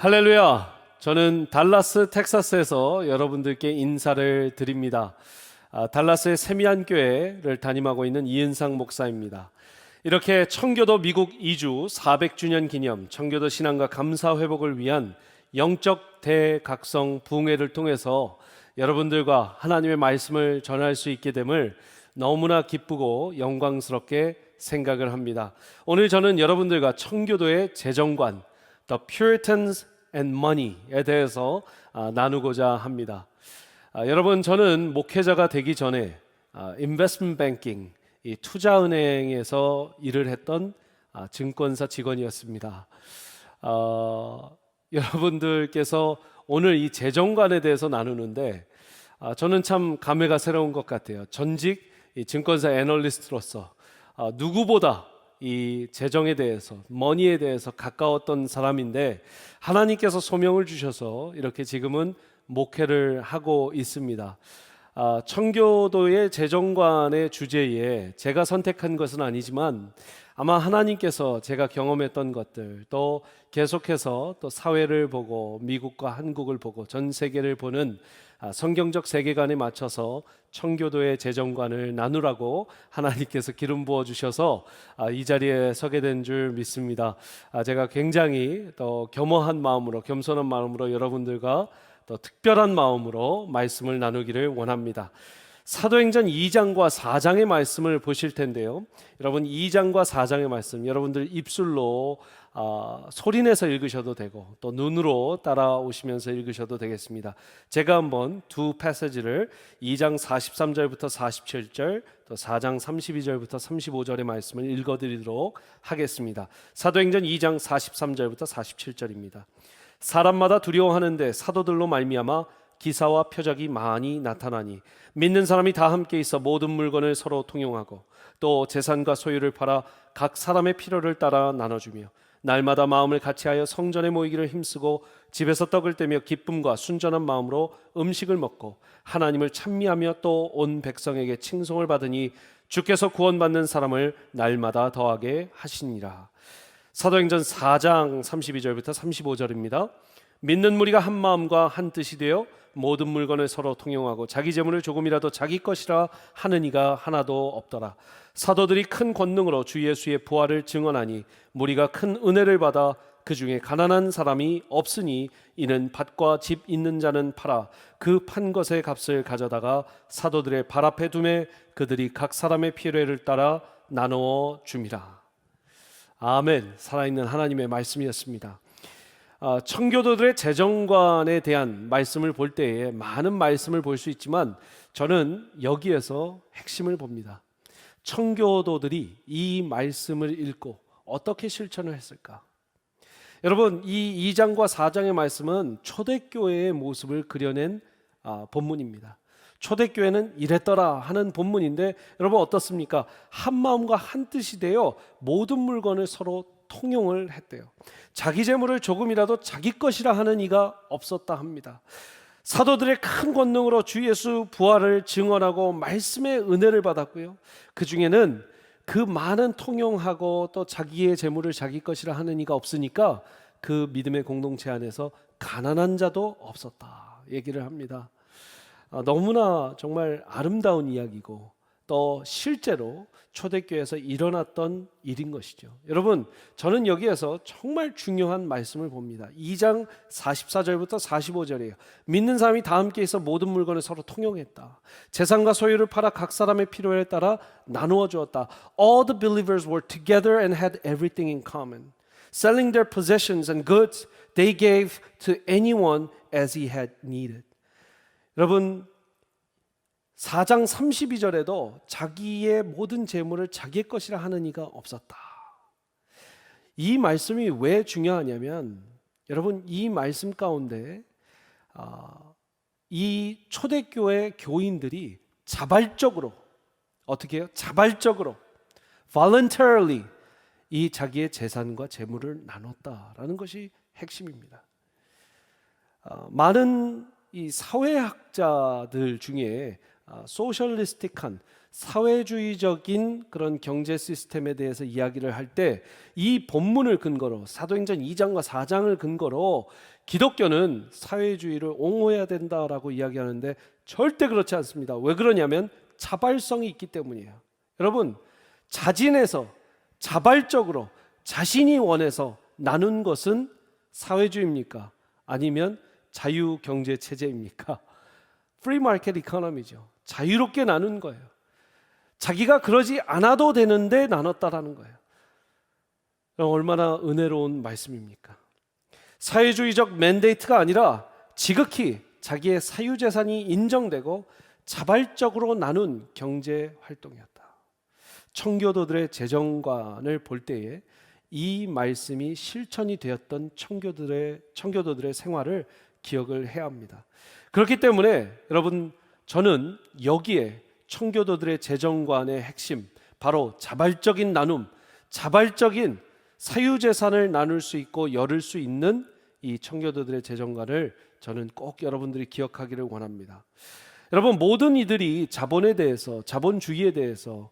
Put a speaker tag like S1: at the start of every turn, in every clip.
S1: 할렐루야. 저는 달라스 텍사스에서 여러분들께 인사를 드립니다. 달라스의 세미한 교회를 담임하고 있는 이은상 목사입니다. 이렇게 청교도 미국 이주 400주년 기념 청교도 신앙과 감사 회복을 위한 영적 대각성 부흥회를 통해서 여러분들과 하나님의 말씀을 전할 수 있게 됨을 너무나 기쁘고 영광스럽게 생각을 합니다. 오늘 저는 여러분들과 청교도의 재정관, The Puritans and Money에 대해서 나누고자 합니다. 여러분, 저는 목회자가 되기 전에 Investment Banking, 이 투자은행에서 일을 했던 증권사 직원이었습니다. 여러분들께서 오늘 이 재정관에 대해서 나누는데 저는 참 감회가 새로운 것 같아요. 전직 이 증권사 애널리스트로서 누구보다 이 재정에 대해서, 머니에 대해서 가까웠던 사람인데 하나님께서 소명을 주셔서 이렇게 지금은 목회를 하고 있습니다. 청교도의 재정관의 주제에 제가 선택한 것은 아니지만 아마 하나님께서 제가 경험했던 것들, 또 계속해서 또 사회를 보고 미국과 한국을 보고 전 세계를 보는 성경적 세계관에 맞춰서 청교도의 재정관을 나누라고 하나님께서 기름 부어 주셔서 이 자리에 서게 된 줄 믿습니다. 제가 굉장히 또 겸허한 마음으로, 겸손한 마음으로 여러분들과 또 특별한 마음으로 말씀을 나누기를 원합니다. 사도행전 2장과 4장의 말씀을 보실 텐데요, 여러분 2장과 4장의 말씀 여러분들 입술로 소리내서 읽으셔도 되고 또 눈으로 따라오시면서 읽으셔도 되겠습니다. 제가 한번 두 패시지를 2장 43절부터 47절 또 4장 32절부터 35절의 말씀을 읽어드리도록 하겠습니다. 사도행전 2장 43절부터 47절입니다. 사람마다 두려워하는데 사도들로 말미암아 기사와 표적이 많이 나타나니 믿는 사람이 다 함께 있어 모든 물건을 서로 통용하고 또 재산과 소유를 팔아 각 사람의 필요를 따라 나눠주며 날마다 마음을 같이하여 성전에 모이기를 힘쓰고 집에서 떡을 떼며 기쁨과 순전한 마음으로 음식을 먹고 하나님을 찬미하며 또 온 백성에게 칭송을 받으니 주께서 구원받는 사람을 날마다 더하게 하시니라. 사도행전 4장 32절부터 35절입니다. 믿는 무리가 한 마음과 한 뜻이 되어 모든 물건을 서로 통용하고 자기 재물을 조금이라도 자기 것이라 하는 이가 하나도 없더라. 사도들이 큰 권능으로 주 예수의 부활을 증언하니 무리가 큰 은혜를 받아 그 중에 가난한 사람이 없으니 이는 밭과 집 있는 자는 팔아 그 판 것의 값을 가져다가 사도들의 발 앞에 두매 그들이 각 사람의 필요를 따라 나누어 줌이라. 아멘. 살아있는 하나님의 말씀이었습니다. 청교도들의 재정관에 대한 말씀을 볼 때에 많은 말씀을 볼 수 있지만 저는 여기에서 핵심을 봅니다. 청교도들이 이 말씀을 읽고 어떻게 실천을 했을까? 여러분, 이 2장과 4장의 말씀은 초대교회의 모습을 그려낸 본문입니다. 초대교회는 이랬더라 하는 본문인데 여러분 어떻습니까? 한 마음과 한 뜻이 되어 모든 물건을 서로 통용을 했대요. 자기 재물을 조금이라도 자기 것이라 하는 이가 없었다 합니다. 사도들의 큰 권능으로 주 예수 부활을 증언하고 말씀의 은혜를 받았고요, 그 중에는 그 많은 통용하고 또 자기의 재물을 자기 것이라 하는 이가 없으니까 그 믿음의 공동체 안에서 가난한 자도 없었다 얘기를 합니다. 너무나 정말 아름다운 이야기고 또 실제로 초대교회에서 일어났던 일인 것이죠. 여러분, 저는 여기에서 정말 중요한 말씀을 봅니다. 2장 44절부터 45절이에요. 믿는 사람이 다 함께 있어 모든 물건을 서로 통용했다. 재산과 소유를 팔아 각 사람의 필요에 따라 나누어 주었다. All the believers were together and had everything in common. Selling their possessions and goods, they gave to anyone as he had needed. 여러분, 4장 32절에도 자기의 모든 재물을 자기 것이라 하는 이가 없었다. 이 말씀이 왜 중요하냐면 여러분, 이 말씀 가운데 이 초대교회 교인들이 자발적으로 어떻게 해요? 자발적으로 voluntarily 이 자기의 재산과 재물을 나눴다라는 것이 핵심입니다. 많은 이 사회학자들 중에 소셜리스틱한 사회주의적인 그런 경제 시스템에 대해서 이야기를 할 때 이 본문을 근거로 사도행전 2장과 4장을 근거로 기독교는 사회주의를 옹호해야 된다라고 이야기하는데 절대 그렇지 않습니다. 왜 그러냐면 자발성이 있기 때문이에요. 여러분, 자진해서 자발적으로 자신이 원해서 나눈 것은 사회주의입니까? 아니면 자유경제 체제입니까? 프리 마켓 이코노미죠. 자유롭게 나눈 거예요. 자기가 그러지 않아도 되는데 나눴다라는 거예요. 얼마나 은혜로운 말씀입니까? 사회주의적 맨데이트가 아니라 지극히 자기의 사유재산이 인정되고 자발적으로 나눈 경제 활동이었다. 청교도들의 재정관을 볼 때에 이 말씀이 실천이 되었던 청교도들의 생활을 기억을 해야 합니다. 그렇기 때문에 여러분, 저는 여기에 청교도들의 재정관의 핵심, 바로 자발적인 나눔, 자발적인 사유재산을 나눌 수 있고 열을 수 있는 이 청교도들의 재정관을 저는 꼭 여러분들이 기억하기를 원합니다. 여러분, 모든 이들이 자본에 대해서, 자본주의에 대해서,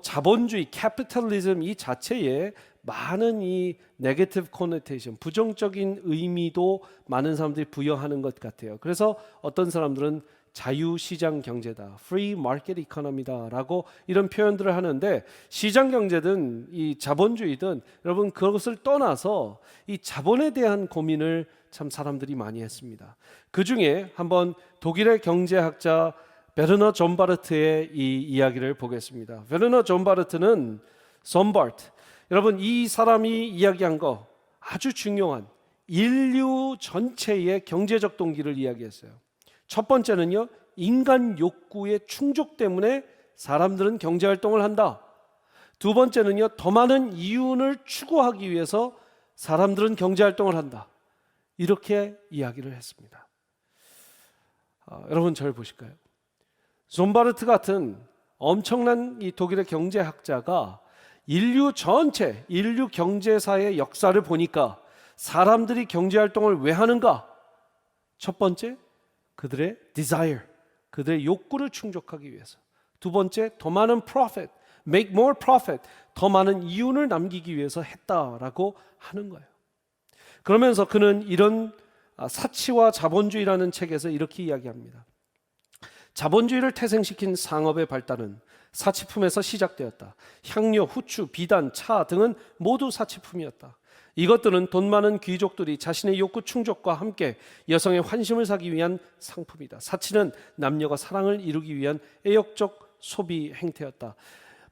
S1: 자본주의, 캐피탈리즘 이 자체에 많은 이 네거티브 코노테이션, 부정적인 의미도 많은 사람들이 부여하는 것 같아요. 그래서 어떤 사람들은 자유시장 경제다, free market economy다라고 이런 표현들을 하는데, 시장 경제든 이 자본주의든 여러분 그것을 떠나서 이 자본에 대한 고민을 참 사람들이 많이 했습니다. 그 중에 한번 독일의 경제학자 베르너 존바르트의 이 이야기를 보겠습니다. 베르너 존바르트는 존바르트, 여러분 이 사람이 이야기한 거 아주 중요한 인류 전체의 경제적 동기를 이야기했어요. 첫 번째는요, 인간 욕구의 충족 때문에 사람들은 경제활동을 한다. 두 번째는요, 더 많은 이윤을 추구하기 위해서 사람들은 경제활동을 한다. 이렇게 이야기를 했습니다. 여러분 저를 보실까요? 존바르트 같은 엄청난 이 독일의 경제학자가 인류 전체, 인류 경제사의 역사를 보니까 사람들이 경제활동을 왜 하는가? 첫 번째, 그들의 desire, 그들의 욕구를 충족하기 위해서. 두 번째, 더 많은 profit, make more profit, 더 많은 이윤을 남기기 위해서 했다라고 하는 거예요. 그러면서 그는 이런 사치와 자본주의라는 책에서 이렇게 이야기합니다. 자본주의를 태생시킨 상업의 발달은 사치품에서 시작되었다. 향료, 후추, 비단, 차 등은 모두 사치품이었다. 이것들은 돈 많은 귀족들이 자신의 욕구 충족과 함께 여성의 환심을 사기 위한 상품이다. 사치는 남녀가 사랑을 이루기 위한 애욕적 소비 행태였다.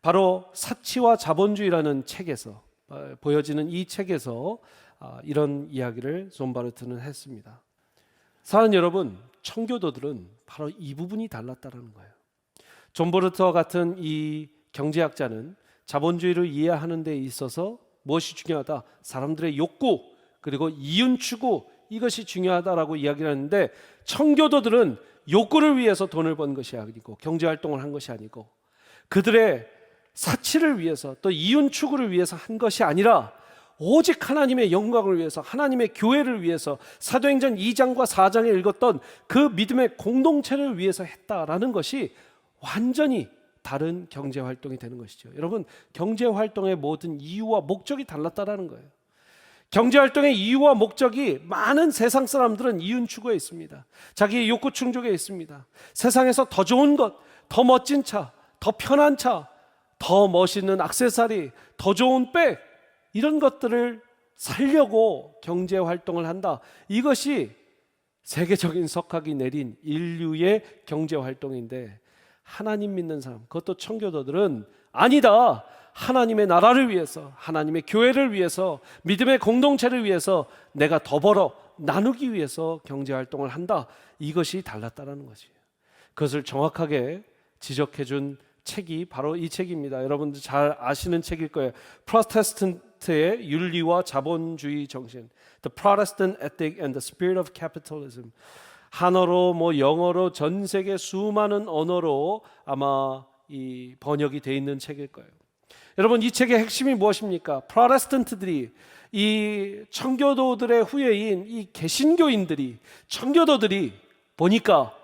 S1: 바로 사치와 자본주의라는 책에서 보여지는 이 책에서 이런 이야기를 존바르트는 했습니다. 사랑하는 여러분, 청교도들은 바로 이 부분이 달랐다는 거예요. 존바르트와 같은 이 경제학자는 자본주의를 이해하는 데 있어서 무엇이 중요하다? 사람들의 욕구, 그리고 이윤 추구, 이것이 중요하다라고 이야기를 하는데, 청교도들은 욕구를 위해서 돈을 번 것이 아니고 경제활동을 한 것이 아니고 그들의 사치를 위해서 또 이윤 추구를 위해서 한 것이 아니라 오직 하나님의 영광을 위해서, 하나님의 교회를 위해서, 사도행전 2장과 4장에 읽었던 그 믿음의 공동체를 위해서 했다라는 것이 완전히 다른 경제활동이 되는 것이죠. 여러분, 경제활동의 모든 이유와 목적이 달랐다라는 거예요. 경제활동의 이유와 목적이 많은 세상 사람들은 이윤 추구에 있습니다. 자기의 욕구 충족에 있습니다. 세상에서 더 좋은 것, 더 멋진 차, 더 편한 차, 더 멋있는 액세서리, 더 좋은 백, 이런 것들을 살려고 경제활동을 한다. 이것이 세계적인 석학이 내린 인류의 경제활동인데, 하나님 믿는 사람, 그것도 청교도들은 아니다. 하나님의 나라를 위해서, 하나님의 교회를 위해서, 믿음의 공동체를 위해서 내가 더 벌어 나누기 위해서 경제활동을 한다. 이것이 달랐다는 것이에요. 그것을 정확하게 지적해 준 책이 바로 이 책입니다. 여러분들 잘 아시는 책일 거예요. 프로테스탄트의 윤리와 자본주의 정신, The Protestant Ethic and the Spirit of Capitalism. 한어로 영어로 전 세계 수많은 언어로 아마 이 번역이 돼 있는 책일 거예요. 여러분, 이 책의 핵심이 무엇입니까? 프로테스탄트들이, 이 청교도들의 후예인 이 개신교인들이, 청교도들이 보니까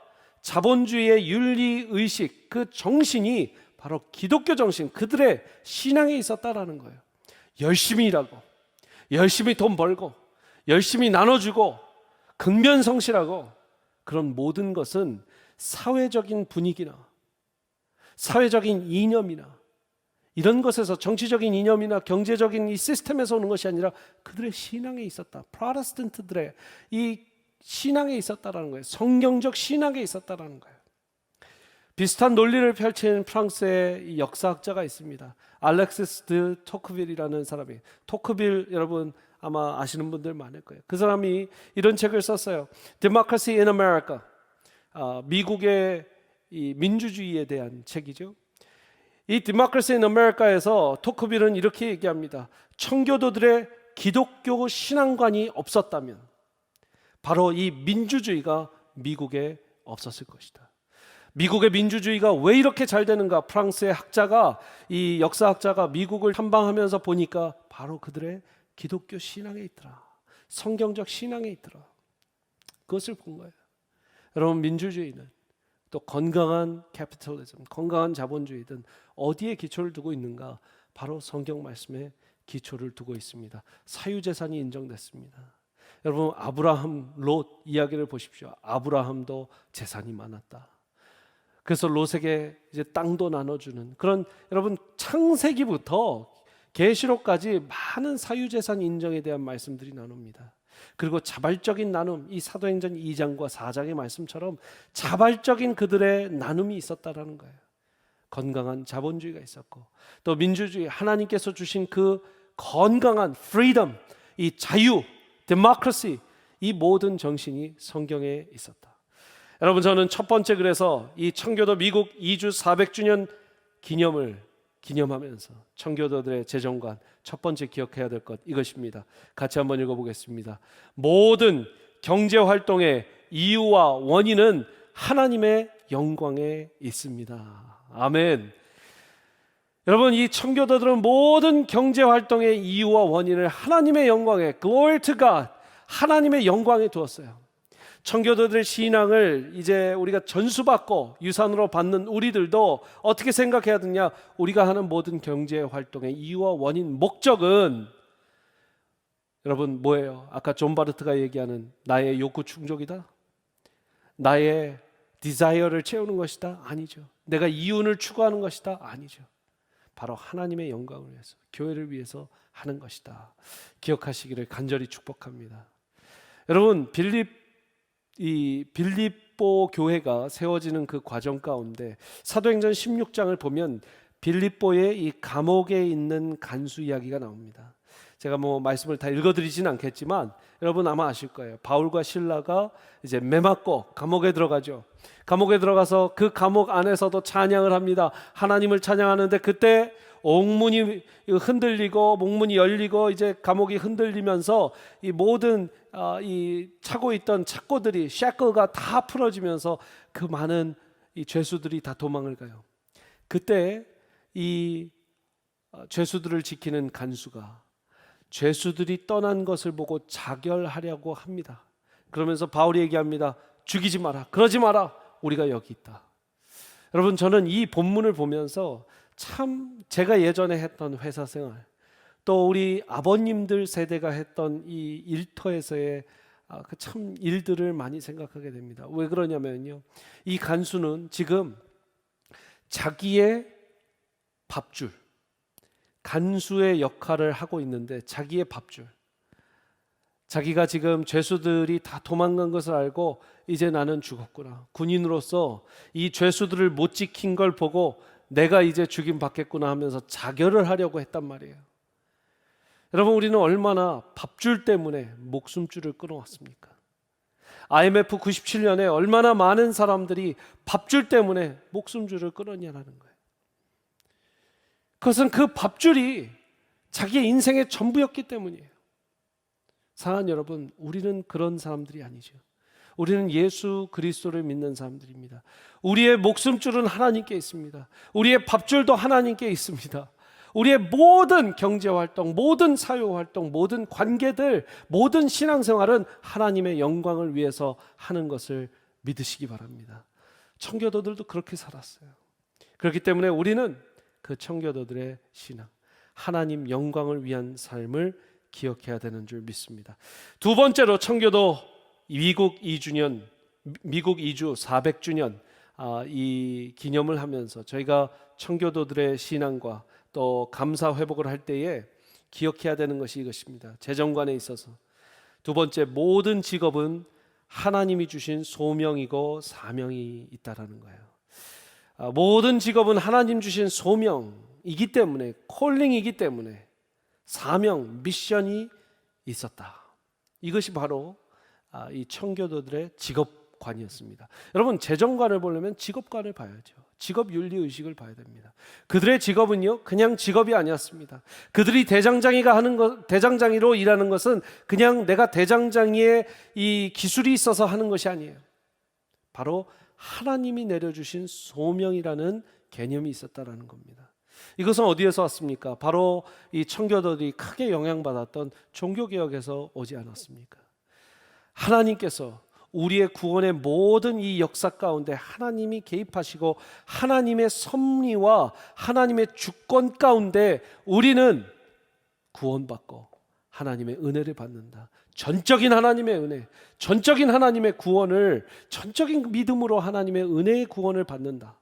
S1: 자본주의의 윤리의식, 그 정신이 바로 기독교 정신, 그들의 신앙에 있었다라는 거예요. 열심히 일하고, 열심히 돈 벌고, 열심히 나눠주고, 근면성실하고, 그런 모든 것은 사회적인 분위기나 사회적인 이념이나 이런 것에서, 정치적인 이념이나 경제적인 이 시스템에서 오는 것이 아니라 그들의 신앙에 있었다. 프로테스탄트들의 이 신앙에 있었다라는 거예요. 성경적 신앙에 있었다라는 거예요. 비슷한 논리를 펼친 프랑스의 이 역사학자가 있습니다. 알렉시스 드 토크빌이라는 사람이, 토크빌 여러분 아마 아시는 분들 많을 거예요. 그 사람이 이런 책을 썼어요. Democracy in America, 미국의 이 민주주의에 대한 책이죠. 이 Democracy in America에서 토크빌은 이렇게 얘기합니다. 청교도들의 기독교 신앙관이 없었다면 바로 이 민주주의가 미국에 없었을 것이다. 미국의 민주주의가 왜 이렇게 잘 되는가? 프랑스의 학자가, 이 역사학자가 미국을 탐방하면서 보니까 바로 그들의 기독교 신앙에 있더라. 성경적 신앙에 있더라. 그것을 본 거예요. 여러분, 민주주의는 또 건강한 캐피탈리즘, 건강한 자본주의든 어디에 기초를 두고 있는가? 바로 성경 말씀에 기초를 두고 있습니다. 사유재산이 인정됐습니다. 여러분, 아브라함, 롯 이야기를 보십시오. 아브라함도 재산이 많았다. 그래서 롯에게 이제 땅도 나눠주는 그런, 여러분, 창세기부터 계시록까지 많은 사유재산 인정에 대한 말씀들이 나눕니다. 그리고 자발적인 나눔, 이 사도행전 2장과 4장의 말씀처럼 자발적인 그들의 나눔이 있었다라는 거예요. 건강한 자본주의가 있었고, 또 민주주의, 하나님께서 주신 그 건강한 프리덤, 이 자유, 데모크라시, 이 모든 정신이 성경에 있었다. 여러분, 저는 첫 번째, 그래서 이 청교도 미국 이주 400주년 기념하면서 청교도들의 재정관, 첫 번째 기억해야 될 것, 이것입니다. 같이 한번 읽어보겠습니다. 모든 경제활동의 이유와 원인은 하나님의 영광에 있습니다. 아멘. 여러분, 이 청교도들은 모든 경제활동의 이유와 원인을 하나님의 영광에, Glory to God, 하나님의 영광에 두었어요. 청교도들의 신앙을 이제 우리가 전수받고 유산으로 받는 우리들도 어떻게 생각해야 되냐? 우리가 하는 모든 경제활동의 이유와 원인, 목적은 여러분 뭐예요? 아까 존 바르트가 얘기하는 나의 욕구 충족이다? 나의 디자이어를 채우는 것이다? 아니죠. 내가 이윤을 추구하는 것이다? 아니죠. 바로 하나님의 영광을 위해서, 교회를 위해서 하는 것이다. 기억하시기를 간절히 축복합니다. 여러분, 빌립보 교회가 세워지는 그 과정 가운데 사도행전 16장을 보면 빌립보의 이 감옥에 있는 간수 이야기가 나옵니다. 제가 뭐 말씀을 다 읽어드리진 않겠지만 여러분 아마 아실 거예요. 바울과 실라가 이제 매맞고 감옥에 들어가죠. 감옥에 들어가서 그 감옥 안에서도 찬양을 합니다. 하나님을 찬양하는데 그때 옥문이 흔들리고 목문이 열리고 이제 감옥이 흔들리면서 이 모든 이 차고 있던 착고들이, 샤클가 다 풀어지면서 그 많은 이 죄수들이 다 도망을 가요. 그때 이 죄수들을 지키는 간수가 죄수들이 떠난 것을 보고 자결하려고 합니다. 그러면서 바울이 얘기합니다. 죽이지 마라, 그러지 마라, 우리가 여기 있다. 여러분, 저는 이 본문을 보면서 참 제가 예전에 했던 회사 생활, 또 우리 아버님들 세대가 했던 이 일터에서의 그 참 일들을 많이 생각하게 됩니다. 왜 그러냐면요, 이 간수는 지금 자기의 밥줄, 간수의 역할을 하고 있는데 자기의 밥줄, 자기가 지금 죄수들이 다 도망간 것을 알고 이제 나는 죽었구나, 군인으로서 이 죄수들을 못 지킨 걸 보고 내가 이제 죽임 받겠구나 하면서 자결을 하려고 했단 말이에요. 여러분, 우리는 얼마나 밥줄 때문에 목숨줄을 끊어왔습니까? IMF 97년에 얼마나 많은 사람들이 밥줄 때문에 목숨줄을 끊었냐라는 거예요. 그것은 그 밥줄이 자기의 인생의 전부였기 때문이에요. 사랑하는 여러분, 우리는 그런 사람들이 아니죠. 우리는 예수 그리스도를 믿는 사람들입니다. 우리의 목숨줄은 하나님께 있습니다. 우리의 밥줄도 하나님께 있습니다. 우리의 모든 경제활동, 모든 사회활동, 모든 관계들, 모든 신앙생활은 하나님의 영광을 위해서 하는 것을 믿으시기 바랍니다. 청교도들도 그렇게 살았어요. 그렇기 때문에 우리는 그 청교도들의 신앙, 하나님 영광을 위한 삶을 기억해야 되는 줄 믿습니다. 두 번째로 청교도 미국 이주 400주년 이 기념을 하면서 저희가 청교도들의 신앙과 또 감사 회복을 할 때에 기억해야 되는 것이 이것입니다. 재정관에 있어서 두 번째, 모든 직업은 하나님이 주신 소명이고 사명이 있다라는 거예요. 모든 직업은 하나님 주신 소명이기 때문에, 콜링이기 때문에 사명, 미션이 있었다. 이것이 바로 이 청교도들의 직업관이었습니다. 여러분, 재정관을 보려면 직업관을 봐야죠. 직업윤리의식을 봐야 됩니다. 그들의 직업은요, 그냥 직업이 아니었습니다. 그들이 대장장이로 일하는 것은 그냥 내가 대장장이의 이 기술이 있어서 하는 것이 아니에요. 바로 하나님이 내려주신 소명이라는 개념이 있었다라는 겁니다. 이것은 어디에서 왔습니까? 바로 이 청교도들이 크게 영향받았던 종교개혁에서 오지 않았습니까? 하나님께서 우리의 구원의 모든 이 역사 가운데 하나님이 개입하시고 하나님의 섭리와 하나님의 주권 가운데 우리는 구원받고 하나님의 은혜를 받는다. 전적인 하나님의 은혜, 전적인 하나님의 구원을, 전적인 믿음으로 하나님의 은혜의 구원을 받는다.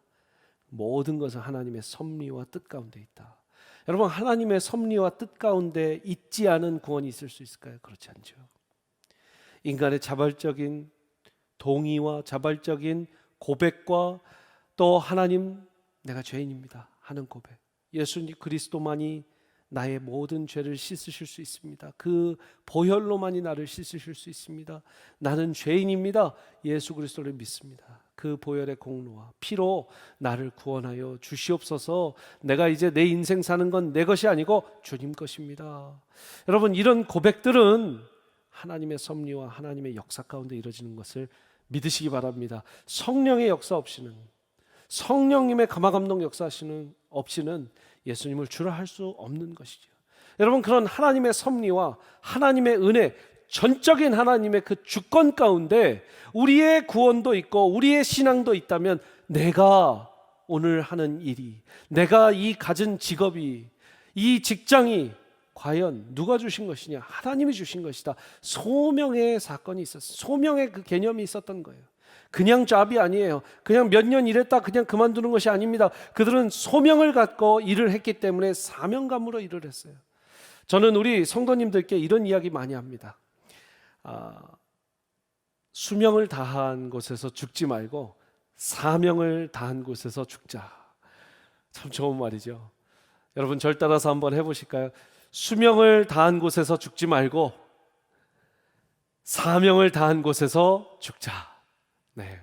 S1: 모든 것은 하나님의 섭리와 뜻 가운데 있다. 여러분, 하나님의 섭리와 뜻 가운데 있지 않은 구원이 있을 수 있을까요? 그렇지 않죠. 인간의 자발적인 동의와 자발적인 고백과 또 하나님, 내가 죄인입니다 하는 고백, 예수님 그리스도만이 나의 모든 죄를 씻으실 수 있습니다. 그 보혈로만이 나를 씻으실 수 있습니다. 나는 죄인입니다. 예수 그리스도를 믿습니다. 그 보혈의 공로와 피로 나를 구원하여 주시옵소서. 내가 이제 내 인생 사는 건 내 것이 아니고 주님 것입니다. 여러분, 이런 고백들은 하나님의 섭리와 하나님의 역사 가운데 이루어지는 것을 믿으시기 바랍니다. 성령의 역사 없이는, 성령님의 감화감동 역사 없이는 예수님을 주라 할 수 없는 것이죠. 여러분, 그런 하나님의 섭리와 하나님의 은혜, 전적인 하나님의 그 주권 가운데 우리의 구원도 있고 우리의 신앙도 있다면, 내가 오늘 하는 일이, 내가 이 가진 직업이, 이 직장이 과연 누가 주신 것이냐? 하나님이 주신 것이다. 소명의 사건이 있었어요. 소명의 그 개념이 있었던 거예요. 그냥 잡이 아니에요. 그냥 몇 년 일했다 그냥 그만두는 것이 아닙니다. 그들은 소명을 갖고 일을 했기 때문에 사명감으로 일을 했어요. 저는 우리 성도님들께 이런 이야기 많이 합니다. 수명을 다한 곳에서 죽지 말고 사명을 다한 곳에서 죽자. 참 좋은 말이죠. 여러분, 절 따라서 한번 해보실까요? 수명을 다한 곳에서 죽지 말고 사명을 다한 곳에서 죽자. 네.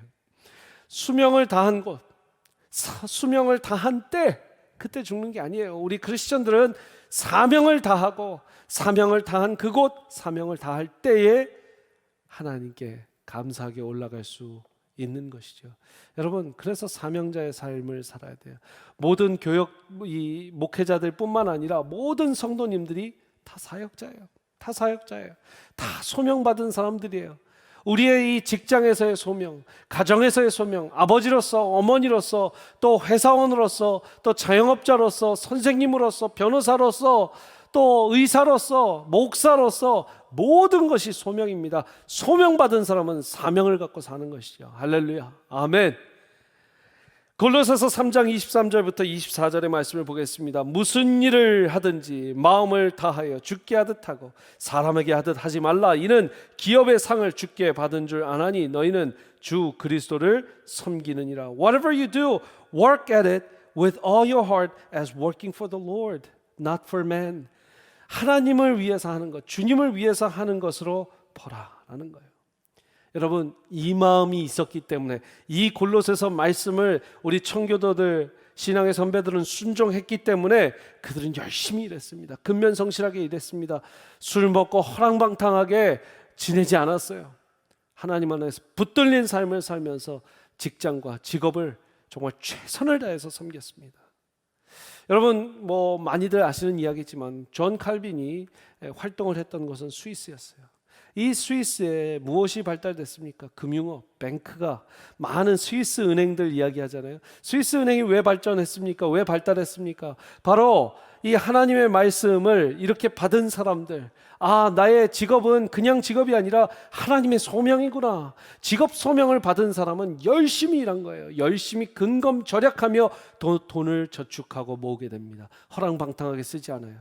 S1: 수명을 다한 곳, 수명을 다한 때, 그때 죽는 게 아니에요. 우리 크리스천들은 사명을 다하고 사명을 다한 그곳, 사명을 다할 때에 하나님께 감사하게 올라갈 수 있는 것이죠. 여러분, 그래서 사명자의 삶을 살아야 돼요. 모든 이 목회자들 뿐만 아니라 모든 성도님들이 다 사역자예요. 다 사역자예요. 다 소명받은 사람들이에요. 우리의 이 직장에서의 소명, 가정에서의 소명, 아버지로서, 어머니로서, 또 회사원으로서, 또 자영업자로서, 선생님으로서, 변호사로서, 또 의사로서, 목사로서 모든 것이 소명입니다. 소명받은 사람은 사명을 갖고 사는 것이죠. 할렐루야, 아멘. 골로새서 3장 23절부터 24절의 말씀을 보겠습니다. 무슨 일을 하든지 마음을 다하여 주께 하듯 하고 사람에게 하듯 하지 말라. 이는 기업의 상을 주께 받은 줄 아나니 너희는 주 그리스도를 섬기느니라. Whatever you do, work at it with all your heart as working for the Lord, not for man. 하나님을 위해서 하는 것, 주님을 위해서 하는 것으로 보라라는 거예요. 여러분, 이 마음이 있었기 때문에 이 골로새서 말씀을 우리 청교도들, 신앙의 선배들은 순종했기 때문에 그들은 열심히 일했습니다. 근면성실하게 일했습니다. 술 먹고 허랑방탕하게 지내지 않았어요. 하나님 안에서 붙들린 삶을 살면서 직장과 직업을 정말 최선을 다해서 섬겼습니다. 여러분, 많이들 아시는 이야기지만 존 칼빈이 활동을 했던 곳은 스위스였어요. 이 스위스에 무엇이 발달됐습니까? 금융업, 뱅크가 많은 스위스 은행들 이야기하잖아요. 스위스 은행이 왜 발전했습니까? 왜 발달했습니까? 바로 이 하나님의 말씀을 이렇게 받은 사람들, 아, 나의 직업은 그냥 직업이 아니라 하나님의 소명이구나. 직업 소명을 받은 사람은 열심히 일한 거예요. 열심히 근검 절약하며 돈을 저축하고 모으게 됩니다. 허랑방탕하게 쓰지 않아요.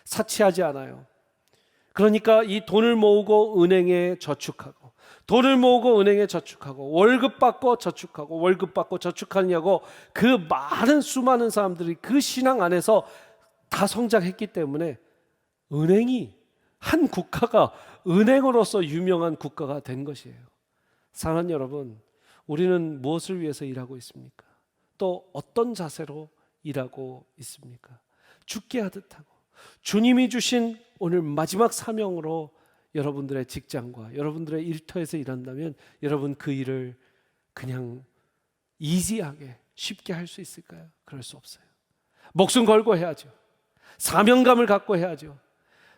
S1: 사치하지 않아요. 그러니까 이 돈을 모으고 은행에 저축하고, 돈을 모으고 은행에 저축하고, 월급 받고 저축하고, 월급 받고 저축하느냐고, 그 많은 수많은 사람들이 그 신앙 안에서 다 성장했기 때문에 은행이, 한 국가가 은행으로서 유명한 국가가 된 것이에요. 사랑하는 여러분, 우리는 무엇을 위해서 일하고 있습니까? 또 어떤 자세로 일하고 있습니까? 죽게 하듯 하고, 주님이 주신 오늘 마지막 사명으로 여러분들의 직장과 여러분들의 일터에서 일한다면 여러분 그 일을 그냥 이지하게 쉽게 할 수 있을까요? 그럴 수 없어요. 목숨 걸고 해야죠. 사명감을 갖고 해야죠.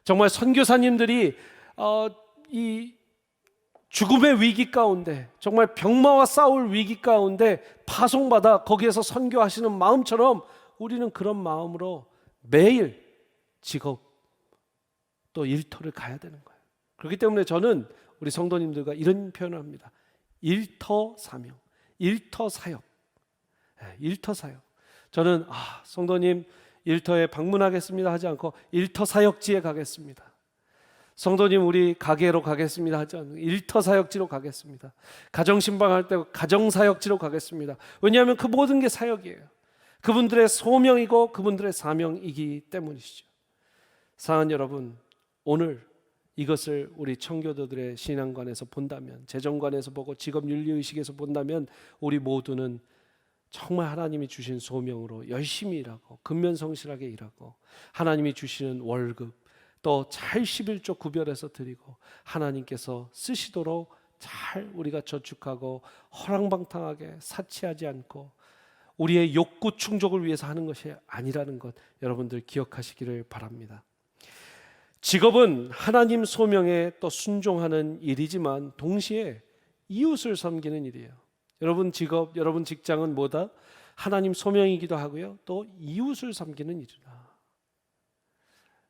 S1: 정말 선교사님들이 이 죽음의 위기 가운데, 정말 병마와 싸울 위기 가운데 파송받아 거기에서 선교하시는 마음처럼 우리는 그런 마음으로 매일 직업 또 일터를 가야 되는 거예요. 그렇기 때문에 저는 우리 성도님들과 이런 표현을 합니다. 일터 사명, 일터 사역. 일터 사역. 저는 성도님 일터에 방문하겠습니다 하지 않고 일터 사역지에 가겠습니다. 성도님 우리 가게로 가겠습니다 하지 않고 일터 사역지로 가겠습니다. 가정 신방할 때 가정 사역지로 가겠습니다. 왜냐하면 그 모든 게 사역이에요. 그분들의 소명이고 그분들의 사명이기 때문이시죠. 사랑하는 여러분, 오늘 이것을 우리 청교도들의 신앙관에서 본다면, 재정관에서 보고 직업윤리의식에서 본다면 우리 모두는 정말 하나님이 주신 소명으로 열심히 일하고 근면성실하게 일하고 하나님이 주시는 월급 또 잘 11조 구별해서 드리고 하나님께서 쓰시도록 잘 우리가 저축하고 허랑방탕하게 사치하지 않고 우리의 욕구 충족을 위해서 하는 것이 아니라는 것 여러분들 기억하시기를 바랍니다. 직업은 하나님 소명에 또 순종하는 일이지만 동시에 이웃을 섬기는 일이에요. 여러분 직업, 여러분 직장은 뭐다? 하나님 소명이기도 하고요. 또 이웃을 섬기는 일이다.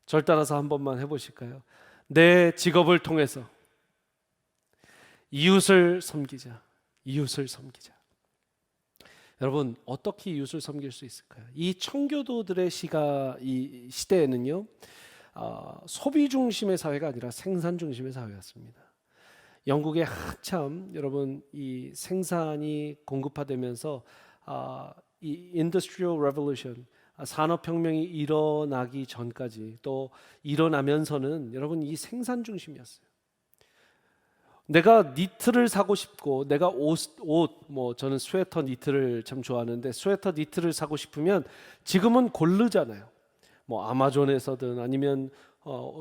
S1: 절 따라서 한 번만 해보실까요? 내 직업을 통해서 이웃을 섬기자. 이웃을 섬기자. 여러분 어떻게 이웃을 섬길 수 있을까요? 이 청교도들의 이 시대에는요, 소비 중심의 사회가 아니라 생산 중심의 사회였습니다. 영국에 한참 여러분 이 생산이 공급화되면서 이 Industrial Revolution, 산업혁명이 일어나기 전까지 또 일어나면서는 여러분 이 생산 중심이었어요. 내가 니트를 사고 싶고 내가 저는 스웨터 니트를 참 좋아하는데 스웨터 니트를 사고 싶으면 지금은 고르잖아요. 아마존에서든 아니면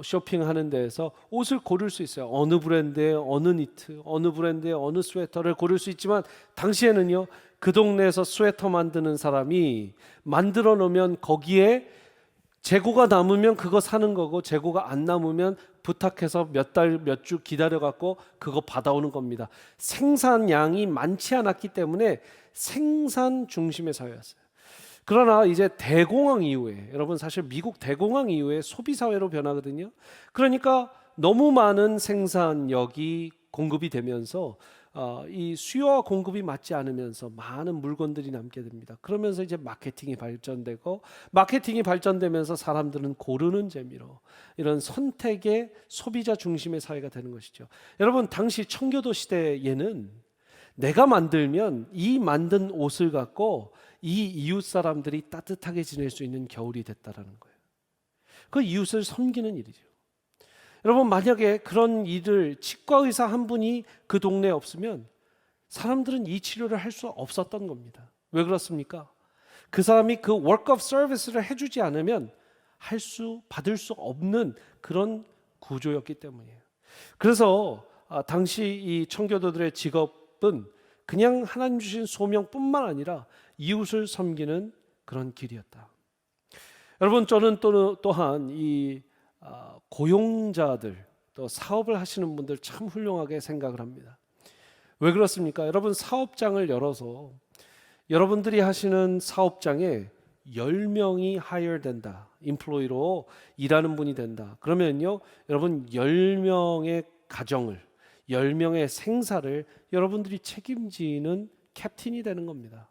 S1: 쇼핑하는 데에서 옷을 고를 수 있어요. 어느 브랜드의 어느 니트, 어느 브랜드의 어느 스웨터를 고를 수 있지만 당시에는요, 그 동네에서 스웨터 만드는 사람이 만들어 놓으면 거기에 재고가 남으면 그거 사는 거고 재고가 안 남으면 부탁해서 몇 달, 몇 주 기다려 갖고 그거 받아오는 겁니다. 생산량이 많지 않았기 때문에 생산 중심의 사회였어요. 그러나 이제 대공황 이후에, 여러분 사실 미국 대공황 이후에 소비 사회로 변하거든요. 그러니까 너무 많은 생산력이 공급이 되면서 이 수요와 공급이 맞지 않으면서 많은 물건들이 남게 됩니다. 그러면서 이제 마케팅이 발전되고, 마케팅이 발전되면서 사람들은 고르는 재미로 이런 선택의 소비자 중심의 사회가 되는 것이죠. 여러분 당시 청교도 시대에는 내가 만들면 이 만든 옷을 갖고 이 이웃 사람들이 따뜻하게 지낼 수 있는 겨울이 됐다라는 거예요. 그 이웃을 섬기는 일이죠. 여러분 만약에 그런 일을 치과 의사 한 분이 그 동네에 없으면 사람들은 이 치료를 할 수 없었던 겁니다. 왜 그렇습니까? 그 사람이 그 work of service를 해주지 않으면 받을 수 없는 그런 구조였기 때문이에요. 그래서 당시 이 청교도들의 직업은 그냥 하나님 주신 소명뿐만 아니라 이웃을 섬기는 그런 길이었다. 여러분 저는 또한 이 고용자들, 또 사업을 하시는 분들 참 훌륭하게 생각을 합니다. 왜 그렇습니까? 여러분, 사업장을 열어서 여러분들이 하시는 사업장에 10명이 hire 된다. 인플로이로 일하는 분이 된다. 그러면요, 여러분 10명의 가정을, 10명의 생사를 여러분들이 책임지는 캡틴이 되는 겁니다.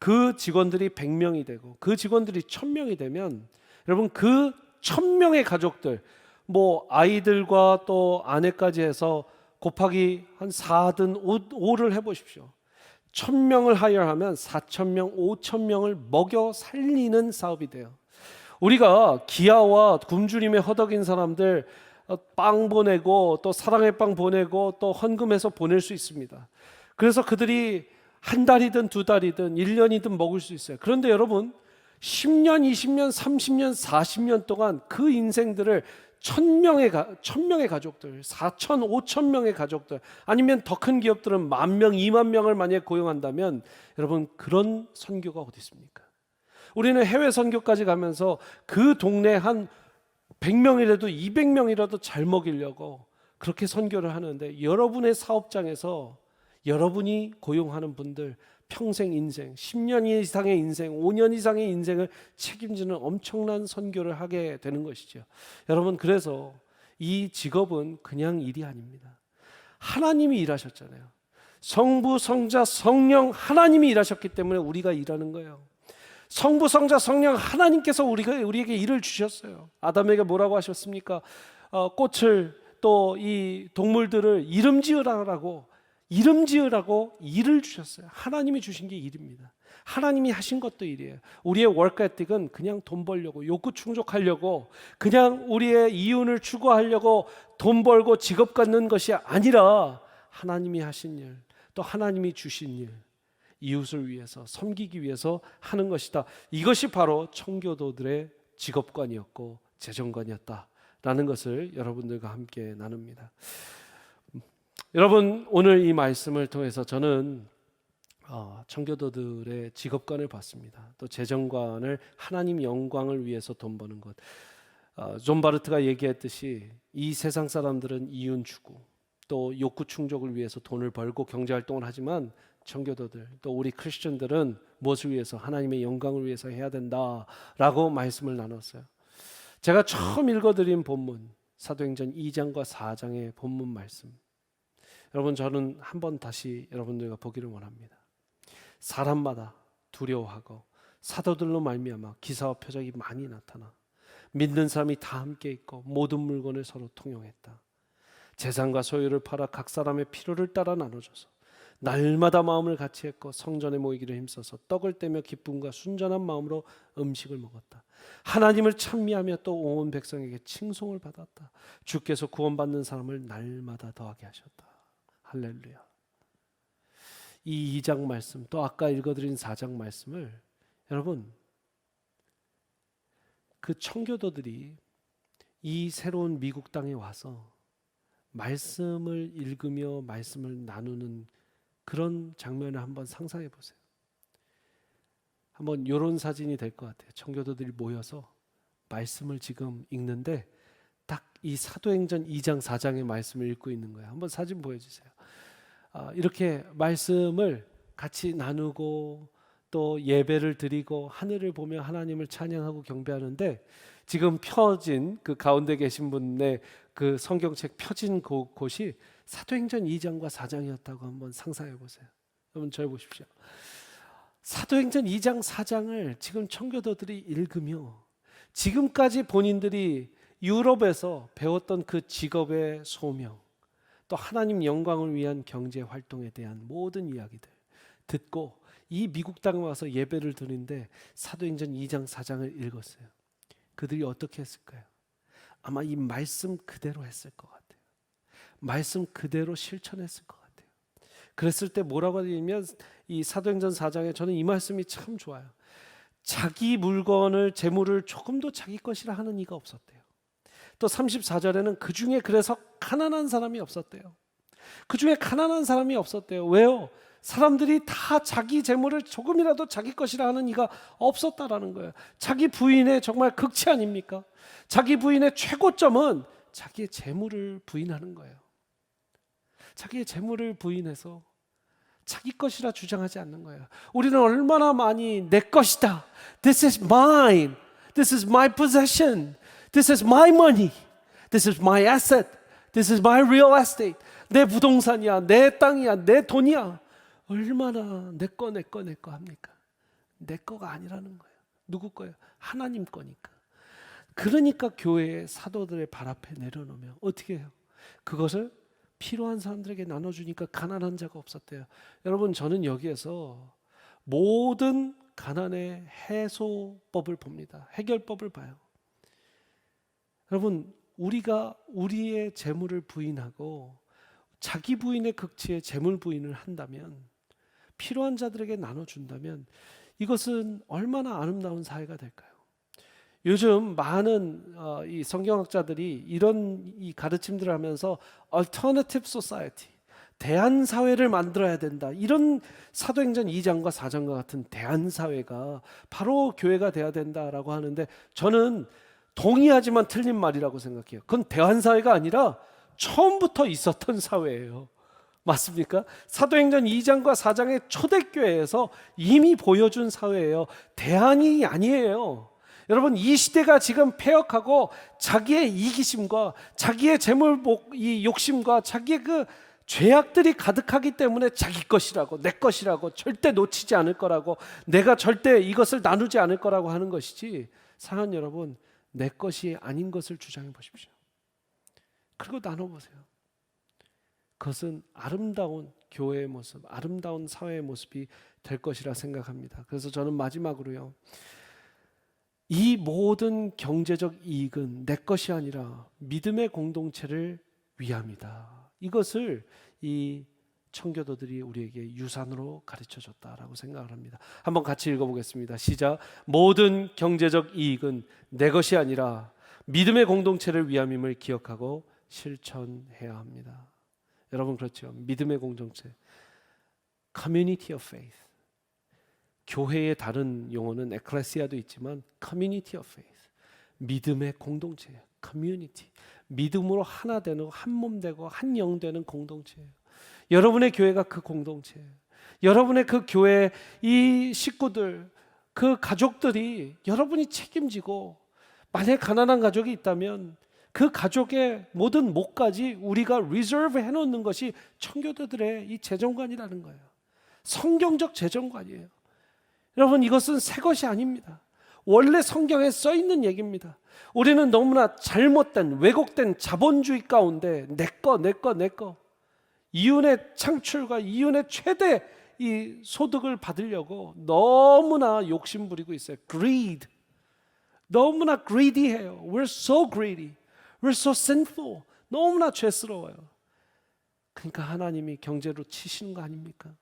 S1: 그 직원들이 100명이 되고 그 직원들이 1000명이 되면 여러분 그 1000명의 가족들, 뭐 아이들과 또 아내까지 해서 곱하기 한 4든 5를 해보십시오. 1000명을 하여하면 4000명, 5000명을 먹여 살리는 사업이 돼요. 우리가 기아와 굶주림에 허덕인 사람들 빵 보내고 또 사랑의 빵 보내고 또 헌금해서 보낼 수 있습니다. 그래서 그들이 한 달이든 두 달이든 1년이든 먹을 수 있어요. 그런데 여러분 10년, 20년, 30년, 40년 동안 그 인생들을 1000명의 가족들, 4000, 5000명의 가족들, 아니면 더 큰 기업들은 10,000명, 20,000명을 만약에 고용한다면 여러분 그런 선교가 어디 있습니까? 우리는 해외 선교까지 가면서 그 동네 한 100명이라도 200명이라도 잘 먹이려고 그렇게 선교를 하는데, 여러분의 사업장에서 여러분이 고용하는 분들 평생 인생, 10년 이상의 인생, 5년 이상의 인생을 책임지는 엄청난 선교를 하게 되는 것이죠. 여러분, 그래서 이 직업은 그냥 일이 아닙니다. 하나님이 일하셨잖아요. 성부, 성자, 성령 하나님이 일하셨기 때문에 우리가 일하는 거예요. 성부, 성자, 성령 하나님께서 우리에게 일을 주셨어요. 아담에게 뭐라고 하셨습니까? 꽃을 또 이 동물들을 이름 지으라고 일을 주셨어요. 하나님이 주신 게 일입니다. 하나님이 하신 것도 일이에요. 우리의 워크 에틱은 그냥 돈 벌려고, 욕구 충족하려고, 그냥 우리의 이윤을 추구하려고 돈 벌고 직업 갖는 것이 아니라 하나님이 하신 일, 또 하나님이 주신 일, 이웃을 위해서 섬기기 위해서 하는 것이다. 이것이 바로 청교도들의 직업관이었고 재정관이었다라는 것을 여러분들과 함께 나눕니다. 여러분, 오늘 이 말씀을 통해서 저는 청교도들의 직업관을 봤습니다. 또 재정관을 하나님 영광을 위해서 돈 버는 것. 존 바르트가 얘기했듯이 이 세상 사람들은 이윤 추구, 또 욕구 충족을 위해서 돈을 벌고 경제활동을 하지만 청교도들, 또 우리 크리스천들은 무엇을 위해서? 하나님의 영광을 위해서 해야 된다라고 말씀을 나눴어요. 제가 처음 읽어드린 본문, 사도행전 2장과 4장의 본문 말씀, 여러분, 저는 한번 다시 여러분들과 보기를 원합니다. 사람마다 두려워하고 사도들로 말미암아 기사와 표적이 많이 나타나 믿는 사람이 다 함께 있고 모든 물건을 서로 통용했다. 재산과 소유를 팔아 각 사람의 필요를 따라 나눠줘서 날마다 마음을 같이 했고 성전에 모이기를 힘써서 떡을 떼며 기쁨과 순전한 마음으로 음식을 먹었다. 하나님을 찬미하며 또 온 백성에게 칭송을 받았다. 주께서 구원받는 사람을 날마다 더하게 하셨다. 할렐루야. 이 2장 말씀, 또 아까 읽어드린 4장 말씀을 여러분, 그 청교도들이 이 새로운 미국 땅에 와서 말씀을 읽으며 말씀을 나누는 그런 장면을 한번 상상해 보세요. 한번 이런 사진이 될 것 같아요. 청교도들이 모여서 말씀을 지금 읽는데 딱 이 사도행전 2장 4장의 말씀을 읽고 있는 거예요. 한번 사진 보여주세요. 이렇게 말씀을 같이 나누고 또 예배를 드리고 하늘을 보며 하나님을 찬양하고 경배하는데, 지금 펴진 그 가운데 계신 분의 그 성경책 펴진 곳이 사도행전 2장과 4장이었다고 한번 상상해 보세요. 여러분, 저를 보십시오. 사도행전 2장 4장을 지금 청교도들이 읽으며 지금까지 본인들이 유럽에서 배웠던 그 직업의 소명, 또 하나님 영광을 위한 경제 활동에 대한 모든 이야기들 듣고 이 미국 땅에 와서 예배를 드리는데 사도행전 2장 4장을 읽었어요. 그들이 어떻게 했을까요? 아마 이 말씀 그대로 했을 것 같아요. 말씀 그대로 실천했을 것 같아요. 그랬을 때 뭐라고 하냐면, 이 사도행전 4장에 저는 이 말씀이 참 좋아요. 자기 물건을, 재물을 조금도 자기 것이라 하는 이가 없었대요. 또 34절에는 그 중에 그래서 가난한 사람이 없었대요. 그 중에 가난한 사람이 없었대요. 왜요? 사람들이 다 자기 재물을 조금이라도 자기 것이라 하는 이가 없었다라는 거예요. 자기 부인의 정말 극치 아닙니까? 자기 부인의 최고점은 자기의 재물을 부인하는 거예요. 자기의 재물을 부인해서 자기 것이라 주장하지 않는 거예요. 우리는 얼마나 많이 내 것이다. This is mine. This is my possession. This is my money. This is my asset. This is my real estate. 내 부동산이야, 내 땅이야, 내 돈이야. 얼마나 내 거 합니까? 내 거가 아니라는 거예요. 누구 거예요? 하나님 거니까. 그러니까 교회의 사도들의 발 앞에 내려놓으면 어떻게 해요? 그것을 필요한 사람들에게 나눠주니까 가난한 자가 없었대요. 여러분, 저는 여기에서 모든 가난의 해소법을 봅니다. 해결법을 봐요. 여러분, 우리가 우리의 재물을 부인하고 자기 부인의 극치에 재물 부인을 한다면, 필요한 자들에게 나눠준다면 이것은 얼마나 아름다운 사회가 될까요? 요즘 많은 이 성경학자들이 이런 이 가르침들을 하면서 Alternative Society, 대안 사회를 만들어야 된다. 이런 사도행전 2장과 4장과 같은 대안 사회가 바로 교회가 돼야 된다라고 하는데, 저는 동의하지만 틀린 말이라고 생각해요. 그건 대안 사회가 아니라 처음부터 있었던 사회예요. 맞습니까? 사도행전 2장과 4장의 초대교회에서 이미 보여준 사회예요. 대안이 아니에요. 여러분, 이 시대가 지금 폐역하고 자기의 이기심과 자기의 재물 이 욕심과 자기의 그 죄악들이 가득하기 때문에 자기 것이라고, 내 것이라고, 절대 놓치지 않을 거라고, 내가 절대 이것을 나누지 않을 거라고 하는 것이지, 사랑하는 여러분, 내 것이 아닌 것을 주장해 보십시오. 그리고 나눠보세요. 그것은 아름다운 교회의 모습, 아름다운 사회의 모습이 될 것이라 생각합니다. 그래서 저는 마지막으로요, 이 모든 경제적 이익은 내 것이 아니라 믿음의 공동체를 위함이다. 이것을 이 청교도들이 우리에게 유산으로 가르쳐줬다라고 생각을 합니다. 한번 같이 읽어보겠습니다. 시작. 모든 경제적 이익은 내 것이 아니라 믿음의 공동체를 위함임을 기억하고 실천해야 합니다. 여러분, 그렇죠? 믿음의 공동체, Community of Faith. 교회의 다른 용어는 에클레시아도 있지만 Community of Faith, 믿음의 공동체예요. Community, 믿음으로 하나 되는, 한 몸 되고 한 영 되는 공동체예요. 여러분의 교회가 그 공동체예요. 여러분의 그 교회 이 식구들, 그 가족들이 여러분이 책임지고, 만약 가난한 가족이 있다면 그 가족의 모든 몫까지 우리가 리저브 해놓는 것이 청교도들의 이 재정관이라는 거예요. 성경적 재정관이에요. 여러분, 이것은 새 것이 아닙니다. 원래 성경에 써 있는 얘기입니다. 우리는 너무나 잘못된, 왜곡된 자본주의 가운데 내 거, 이윤의 창출과 이윤의 최대 이 소득을 받으려고 너무나 욕심 부리고 있어요. Greed. 너무나 greedy해요. We're so greedy. We're so sinful. 너무나 죄스러워요. 그러니까 하나님이 경제로 치시는 거 아닙니까?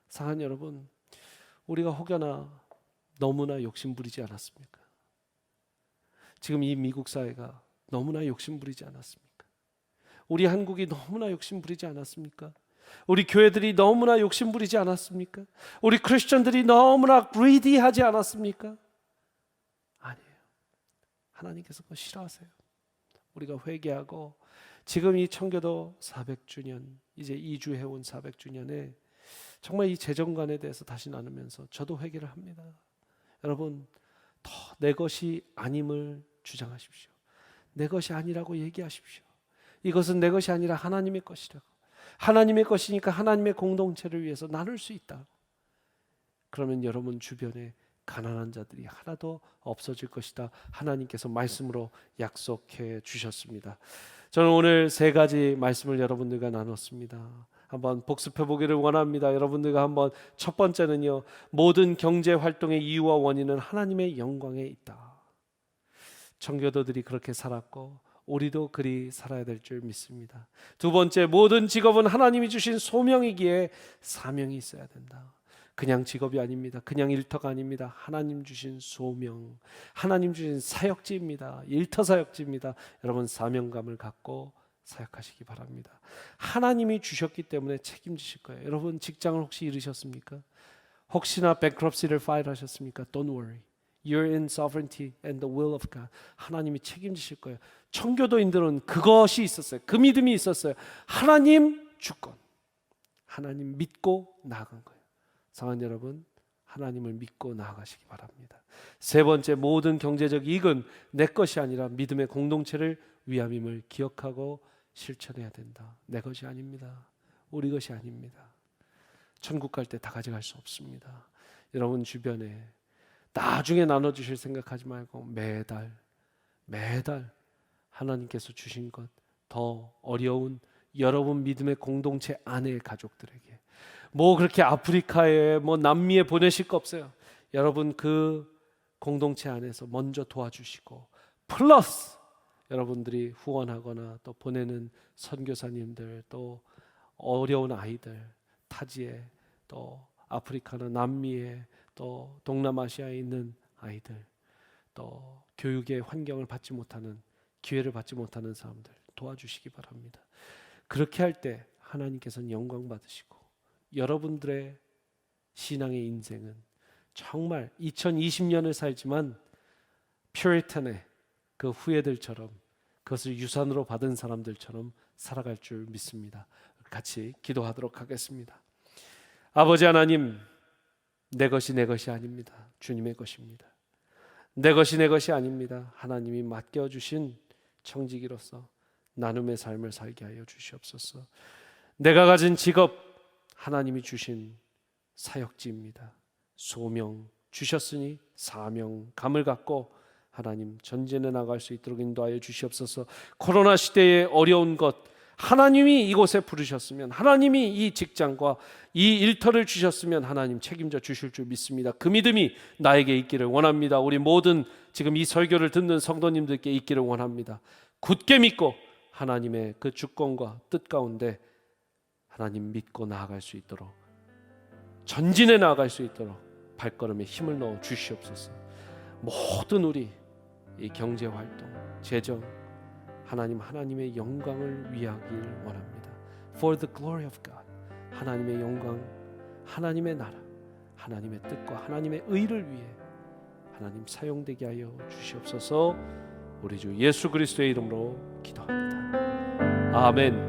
S1: 사랑하는 여러분, 우리가 혹여나 너무나 욕심 부리지 않았습니까? 지금 이 미국 사회가 너무나 욕심 부리지 않았습니까? 우리 한국이 너무나 욕심 부리지 않았습니까? 우리 교회들이 너무나 욕심 부리지 않았습니까? 우리 크리스천들이 너무나 greedy하지 않았습니까? 아니에요. 하나님께서 그거 싫어하세요. 우리가 회개하고, 지금 이 청교도 400주년, 이제 2주 해온 400주년에 정말 이 재정관에 대해서 다시 나누면서 저도 회개를 합니다. 여러분, 더 내 것이 아님을 주장하십시오. 내 것이 아니라고 얘기하십시오. 이것은 내 것이 아니라 하나님의 것이라고. 하나님의 것이니까 하나님의 공동체를 위해서 나눌 수 있다. 그러면 여러분 주변에 가난한 자들이 하나도 없어질 것이다. 하나님께서 말씀으로 약속해 주셨습니다. 저는 오늘 세 가지 말씀을 여러분들과 나눴습니다. 한번 복습해 보기를 원합니다. 여러분들과 한번, 첫 번째는요, 모든 경제 활동의 이유와 원인은 하나님의 영광에 있다. 청교도들이 그렇게 살았고 우리도 그리 살아야 될 줄 믿습니다. 두 번째, 모든 직업은 하나님이 주신 소명이기에 사명이 있어야 된다. 그냥 직업이 아닙니다. 그냥 일터가 아닙니다. 하나님 주신 소명, 하나님 주신 사역지입니다. 일터 사역지입니다. 여러분, 사명감을 갖고 사역하시기 바랍니다. 하나님이 주셨기 때문에 책임지실 거예요. 여러분, 직장을 혹시 잃으셨습니까? 혹시나 bankruptcy를 파일하셨습니까? Don't worry. You're in sovereignty and the will of God. 하나님이 책임지실 거예요. 청교도인들은 그것이 있었어요. 그 믿음이 있었어요. 하나님 주권. 하나님 믿고 나아간 거예요. 사랑하는 여러분, 하나님을 믿고 나아가시기 바랍니다. 세 번째, 모든 경제적 이익은 내 것이 아니라 믿음의 공동체를 위함임을 기억하고 실천해야 된다. 내 것이 아닙니다. 우리 것이 아닙니다. 천국 갈 때 다 가져갈 수 없습니다. 여러분 주변에 나중에 나눠주실 생각하지 말고 매달 하나님께서 주신 것, 더 어려운 여러분 믿음의 공동체 안의 가족들에게, 뭐 그렇게 아프리카에 뭐 남미에 보내실 거 없어요. 여러분 그 공동체 안에서 먼저 도와주시고, 플러스 여러분들이 후원하거나 또 보내는 선교사님들, 또 어려운 아이들, 타지에, 또 아프리카나 남미에, 또 동남아시아에 있는 아이들, 또 교육의 환경을 받지 못하는, 기회를 받지 못하는 사람들 도와주시기 바랍니다. 그렇게 할 때 하나님께서는 영광 받으시고, 여러분들의 신앙의 인생은 정말 2020년을 살지만 퓨리탄의 그 후예들처럼, 그것을 유산으로 받은 사람들처럼 살아갈 줄 믿습니다. 같이 기도하도록 하겠습니다. 아버지 하나님, 내 것이 내 것이 아닙니다. 주님의 것입니다. 내 것이 내 것이 아닙니다. 하나님이 맡겨주신 청지기로서 나눔의 삶을 살게 하여 주시옵소서. 내가 가진 직업, 하나님이 주신 사역지입니다. 소명 주셨으니 사명감을 갖고 하나님 전진해 나갈 수 있도록 인도하여 주시옵소서. 코로나 시대의 어려운 것, 하나님이 이곳에 부르셨으면, 하나님이 이 직장과 이 일터를 주셨으면 하나님 책임져 주실 줄 믿습니다. 그 믿음이 나에게 있기를 원합니다. 우리 모든 지금 이 설교를 듣는 성도님들께 있기를 원합니다. 굳게 믿고 하나님의 그 주권과 뜻 가운데 하나님 믿고 나아갈 수 있도록, 전진해 나아갈 수 있도록 발걸음에 힘을 넣어 주시옵소서. 모든 우리 이 경제활동, 재정, 하나님의 영광을 위하길 원합니다. For the glory of God, 하나님의 영광, 하나님의 나라, 하나님의 뜻과 하나님의 의를 위해 하나님 사용되게 하여 주시옵소서. 우리 주 예수 그리스도의 이름으로 기도합니다. 아멘.